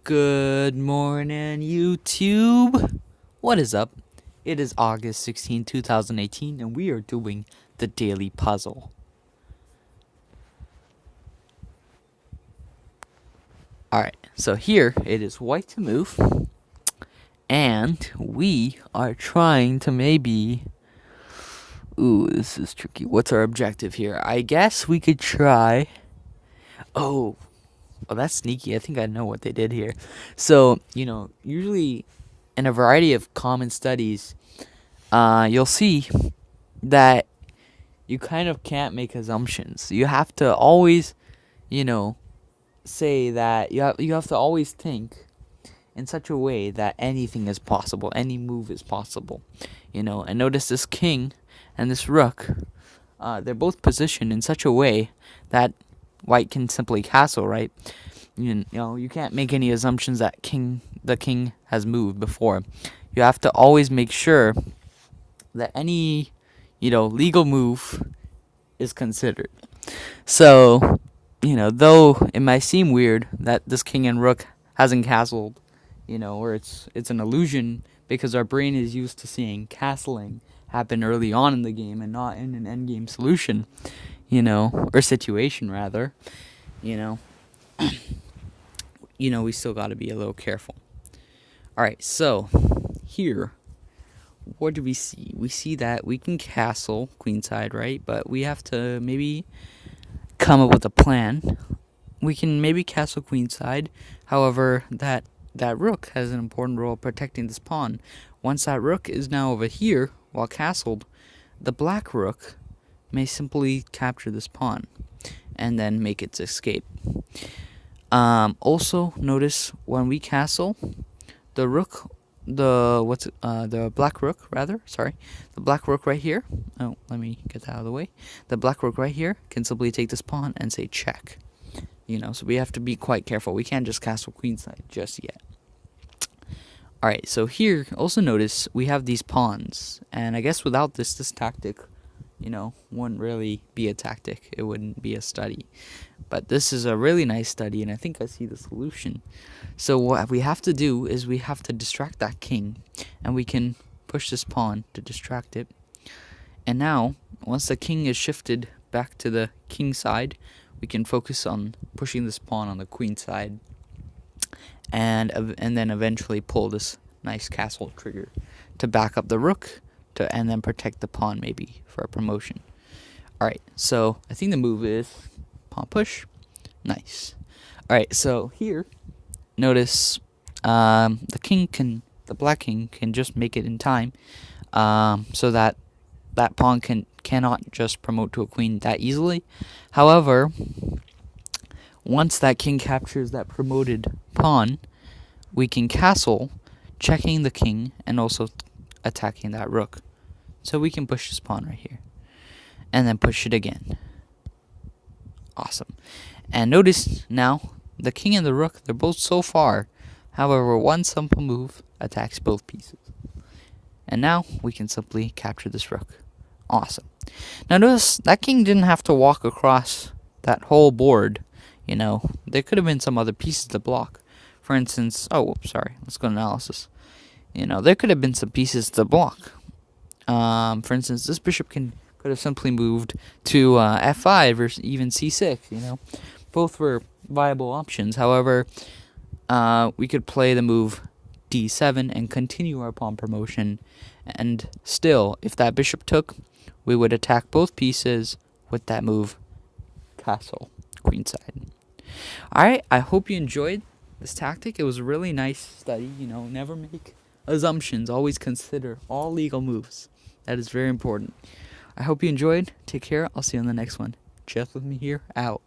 Good morning, YouTube. What is up? It is August 16, 2018, and we are doing the daily puzzle. Alright, so here it is white to move, and we are trying to maybe... Ooh, this is tricky. What's our objective here? I guess we could try... Oh, that's sneaky. I think I know what they did here. So, usually in a variety of common studies, you'll see that you kind of can't make assumptions. You have to always, say that you have to always think in such a way that anything is possible, any move is possible. And notice this king and this rook, they're both positioned in such a way that white can simply castle, right? You can't make any assumptions that the king has moved before. You have to always make sure that any, legal move is considered. So, though it might seem weird that this king and rook hasn't castled, or it's an illusion because our brain is used to seeing castling happen early on in the game and not in an endgame solution, or situation rather, we still got to be a little careful. Alright, so here, what do we see? We see that we can castle queenside, right? But we have to maybe come up with a plan. We can maybe castle queenside. However, that rook has an important role protecting this pawn. Once that rook is now over here, while castled, the black rook may simply capture this pawn and then make its escape. Also, notice when we castle, the black rook right here. Oh, let me get that out of the way. The black rook right here can simply take this pawn and say check. So we have to be quite careful. We can't just castle queenside just yet. Alright, so here, also notice we have these pawns. And I guess without this tactic, wouldn't really be a tactic. It wouldn't be a study. But this is a really nice study, and I think I see the solution. So what we have to do is we have to distract that king, and we can push this pawn to distract it. And now, once the king is shifted back to the king side, we can focus on pushing this pawn on the queen side, and then eventually pull this nice castle trigger to back up the rook, and then protect the pawn maybe for a promotion. Alright, so I think the move is pawn push. Nice. Alright, so here, notice the black king can just make it in time, so that pawn cannot just promote to a queen that easily. However, once that king captures that promoted pawn, we can castle, checking the king and also attacking that rook. So we can push this pawn right here, and then push it again. Awesome. And notice now, the king and the rook, they're both so far. However, one simple move attacks both pieces. And now, we can simply capture this rook. Awesome. Now notice, that king didn't have to walk across that whole board. There could have been some other pieces to block. For instance, let's go to analysis. There could have been some pieces to block. For instance, this bishop could have simply moved to f5 or even c6. Both were viable options. However, we could play the move d7 and continue our pawn promotion. And still, if that bishop took, we would attack both pieces with that move castle queenside. Alright, I hope you enjoyed this tactic. It was a really nice study. Never make assumptions. Always consider all legal moves. That is very important. I hope you enjoyed. Take care. I'll see you on the next one. Jeff with me here, out.